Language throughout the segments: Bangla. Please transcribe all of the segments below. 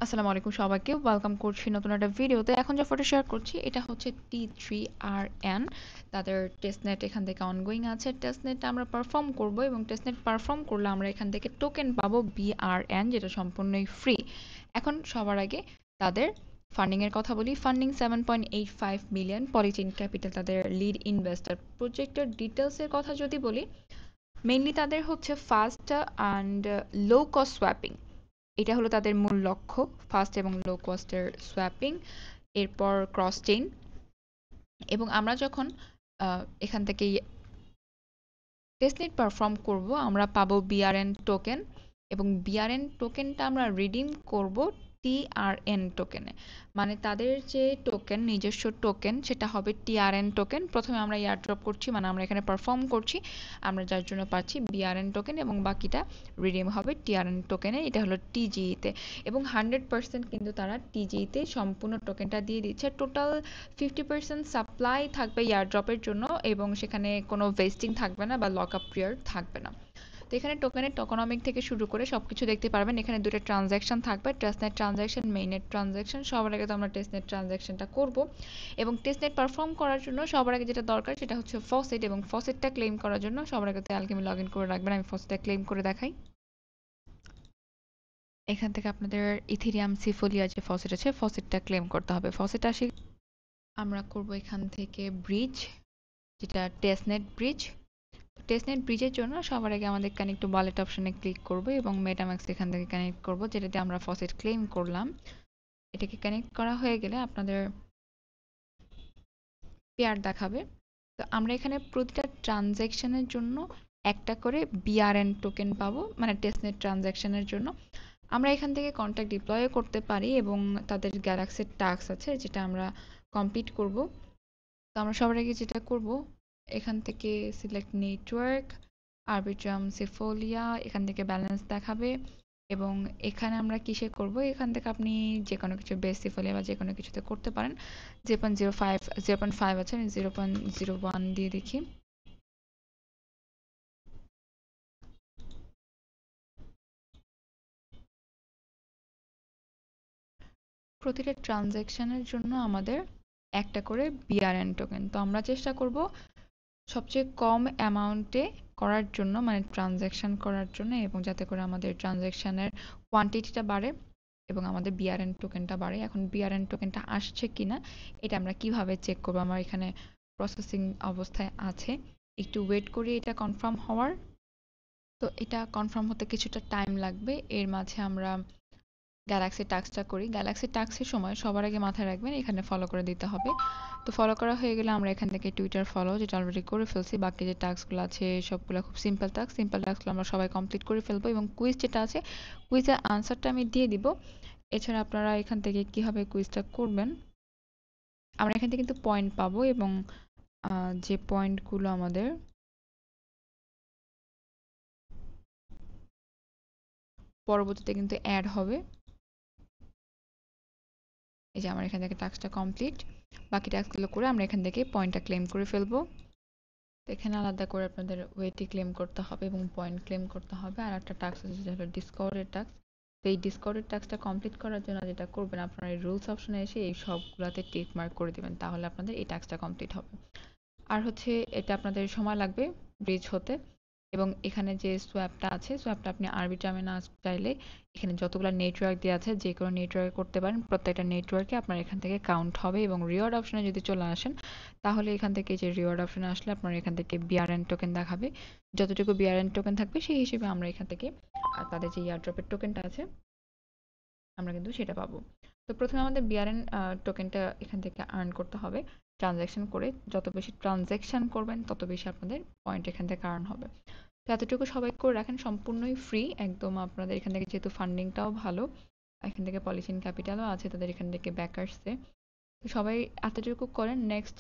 আসসালামু আলাইকুম সবাইকে ওয়েলকাম করছি নতুন একটা ভিডিওতে। এখন যে ফটো শেয়ার করছি এটা হচ্ছে T3RN। তাদের টেস্টনেট এখান থেকে অনগোয়িং আছে। টেস্টনেট আমরা পারফর্ম করব এবং টেস্টনেট পারফর্ম করলে আমরা এখান থেকে টোকেন পাবো BRN, যেটা সম্পূর্ণই ফ্রি। এখন সবার আগে তাদের ফান্ডিং এর কথা বলি। ফান্ডিং 7.85 মিলিয়ন, পলিচেন ক্যাপিটাল তাদের লিড ইনভেস্টর। প্রজেক্টের ডিটেলস এর কথা যদি বলি, মেইনলি তাদের হচ্ছে fast and low cost swapping, এটা হলো তাদের মূল লক্ষ্য। ফাস্ট এবং লো কস্টের সোয়াপিং, এরপর ক্রস চেইন। এবং আমরা যখন এখান থেকে টেস্টনেট পারফর্ম করব আমরা পাবো বিআরএন টোকেন, এবং বিআরএন টোকেনটা আমরা রিডিম করব টিআরএন টোকেনে। মানে তাদের যে টোকেন, নিজস্ব টোকেন, সেটা হবে টিআরএন টোকেন। প্রথমে আমরা এয়ারড্রপ করছি, মানে আমরা এখানে পারফর্ম করছি, আমরা যার জন্য পাচ্ছি বিআরএন টোকেন, এবং বাকিটা রিডিম হবে টিআরএন টোকেনে। এটা হলো টিজিইতে, এবং 100% কিন্তু তারা টিজিইতে সম্পূর্ণ টোকেনটা দিয়ে দিচ্ছে। টোটাল 50% সাপ্লাই থাকবে এয়ারড্রপের জন্য, এবং সেখানে কোনো ওয়েস্টিং থাকবে না বা লক আপ পিরিয়ড থাকবে না। তো এখানে টোকেনের টোকোনমিক থেকে শুরু করে সবকিছু দেখতে পারবেন। এখানে দুটো ট্রানজ্যাকশন থাকবে, টেস্টনেট ট্রানজ্যাকশন, মেইননেট ট্রানজ্যাকশন। সবার আগে তো আমরা টেস্টনেট ট্রানজ্যাকশনটা করব, এবং টেস্টনেট পারফর্ম করার জন্য সবার আগে যেটা দরকার সেটা হচ্ছে ফসেট, এবং ফসেটটা ক্লেম করার জন্য সবার আগে তো অ্যালকেমি লগ ইন করে রাখবেন। আমি ফসেটটা ক্লেম করে দেখাই। এখান থেকে আপনাদের ইথেরিয়াম সিফোলিয়া যে ফসেট আছে, ফসেটটা ক্লেম করতে হবে। ফসেট আসি, আমরা করব এখান থেকে ব্রিজ, যেটা টেস্টনেট ব্রিজ। টেস্টনেট ব্রিজের জন্য সবার আগে আমাদের কানেক্ট টু ওয়ালেট অপশনে ক্লিক করব, এবং মেটাম্যাক্স এখান থেকে কানেক্ট করব, যেটাতে আমরা ফসেট ক্লেম করলাম। এটাকে কানেক্ট করা হয়ে গেলে আপনাদের পেয়ার দেখাবে। তো আমরা এখানে প্রতিটা ট্রানজ্যাকশনের জন্য একটা করে বিআরএন টোকেন পাবো, মানে টেস্টনেট ট্রানজ্যাকশনের জন্য। আমরা এখান থেকে কন্ট্যাক্ট ডিপ্লয়ও করতে পারি, এবং তাদের গ্যালাক্সির টাস্ক আছে যেটা আমরা কমপ্লিট করব। তো আমরা সবার আগে যেটা করব, এখান থেকে সিলেক্ট নেটওয়ার্ক, আরবিট্রাম সিফোলিয়া, এখান থেকে ব্যালেন্স দেখাবে। এবং এখানে আমরা কিসে করব, এখান থেকে আপনি যে কোনো কিছু বেস সিফোলিয়া বা যে কোনো কিছুতে করতে পারেন। 0.05 আছে, আমি 0.01 দিয়ে দেখি। প্রতিটা ট্রানজ্যাকশনের জন্য আমাদের একটা করে বিআরএন টোকেন। তো আমরা চেষ্টা করব সবচেয়ে কম অ্যামাউন্টে করার জন্য, মানে ট্রানজ্যাকশন করার জন্য, এবং যাতে করে আমাদের ট্রানজ্যাকশনের কোয়ান্টিটিটা বাড়ে এবং আমাদের বিআরএন টোকেনটা বাড়ে। এখন বিআরএন টোকেনটা আসছে কিনা এটা আমরা কিভাবে চেক করবো? আমার এখানে প্রসেসিং অবস্থায় আছে, একটু ওয়েট করি এটা কনফার্ম হওয়ার। তো এটা কনফার্ম হতে কিছুটা টাইম লাগবে। এর মাঝে আমরা গ্যালাক্সি টাস্কটা করি। গ্যালাক্সি টাস্কের সময় সবার আগে মাথায় রাখবেন এখানে ফলো করে দিতে হবে। তো ফলো করা হয়ে গেলে আমরা এখান থেকে টুইটার ফলো, যেটা অলরেডি করে ফেলছি। বাকি যে টাস্কগুলো আছে সবগুলো খুব সিম্পল টাস্ক। সিম্পল টাস্কগুলো আমরা সবাই কমপ্লিট করে ফেলবো, এবং কুইজ যেটা আছে কুইজের আনসারটা আমি দিয়ে দিব। এছাড়া আপনারা এখান থেকে কিভাবে কুইজটা করবেন, আমরা এখান থেকে কিন্তু পয়েন্ট পাবো, এবং যে পয়েন্টগুলো আমাদের পরবর্তীতে কিন্তু অ্যাড হবে। এই যে আমার এখান থেকে টাস্কটা কমপ্লিট, বাকি টাস্কগুলো করে আমরা এখান থেকে পয়েন্টটা ক্লেম করে ফেলবো। তো এখানে আলাদা করে আপনাদের ওয়েটি ক্লেম করতে হবে এবং পয়েন্ট ক্লেম করতে হবে। আর একটা টাস্ক আছে যেটা হলো ডিসকভারের টাস্ক। তো এই ডিসকভারের টাস্কটা কমপ্লিট করার জন্য যেটা করবেন, আপনারা এই রুলস অপশনে এসে এই সবগুলাতে টিক মার্ক করে দিবেন, তাহলে আপনাদের এই টাস্কটা কমপ্লিট হবে। আর হচ্ছে এটা আপনাদের সময় লাগবে ব্রিজ হতে। এবং এখানে যে সোয়াপটা আছে, সোয়াপটা আপনি আরবিট্রামে না চাইলে এখানে যতগুলো নেটওয়ার্ক দেওয়া আছে যে কোনো নেটওয়ার্কে করতে পারেন। প্রত্যেকটা নেটওয়ার্কে আপনার এখান থেকে কাউন্ট হবে। এবং রিওয়ার্ড অপশনে যদি চলে আসেন, তাহলে এখান থেকে যে রিওয়ার্ড অপশনে আসলে আপনার এখান থেকে বিআরএন টোকেন দেখাবে। যতটুকু বিআরএন টোকেন থাকবে সেই হিসেবে আমরা এখান থেকে তাদের যে এয়ারড্রপের টোকেনটা আছে আমরা কিন্তু সেটা পাবো। তো প্রথমে আমাদের বিআরএন টোকেনটা এখান থেকে আর্ন করতে হবে ট্রানজ্যাকশন করে। যত বেশি ট্রানজ্যাকশন করবেন তত বেশি আপনাদের পয়েন্ট এখান থেকে আর্ন হবে। তো এতটুকু সবাই করে রাখেন, সম্পূর্ণই ফ্রি একদম। আপনাদের এখান থেকে যেহেতু ফান্ডিংটাও ভালো, এখান থেকে পলিসিন ক্যাপিটালও আছে তাদের এখান থেকে ব্যাকার্সে। তো সবাই এতটুকু করেন। নেক্সট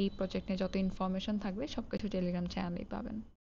এই প্রজেক্ট নিয়ে যত ইনফরমেশন থাকবে সবকিছু টেলিগ্রাম চ্যানেলেই পাবেন।